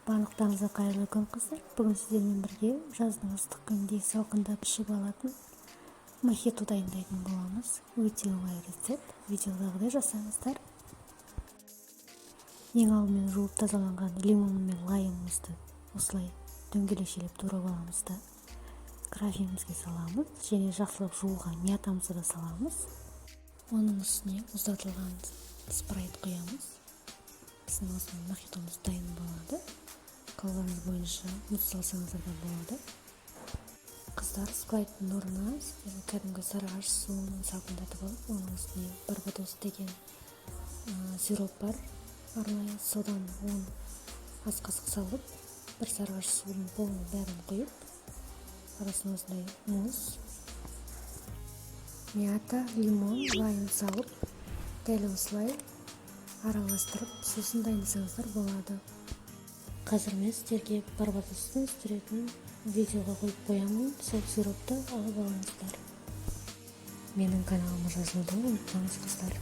Барлықтарыңызға қайырлы күн қыздар. Бүгін сіздермен бірге жаздың ыстық күнінде салқындап ішіп алатын мохито дайындайтын боламыз. Өте оңай рецепт. Видеодағыдай жасаңыздар. Ең алдымен жуып тазаланған лимон мен лаймымызды осылай дөңгелекшелеп турап аламыз да графинімізге саламыз және жақсылап жуылған мятамызды да саламыз. Оның үстіне ұзартылған спрайт құямыз. Біздің осымен мохитомыз дайын болады. Қалауыңыз бойынша мұз салсаңыздар да болады. Қыздар, спрайттың орнына кәдімгі сарыағаш суын салқындатып алып, оның үстіне барбадос деген сироп бар. Арнайы содан 10 ас қасық салып, бір сарыағаш суының полының бәрін құйып, арасына осындай мұз, мята, лимон, лайм салып, дәл осылай араластырып, сосын дайындасаңыздар болады. Қазір мен сіздерге барбадостың суретін видеоға қойып қоямын, сол сиропты алып алыңыздар. Менің каналыма жазылуды ұмытпаңыз қыздар.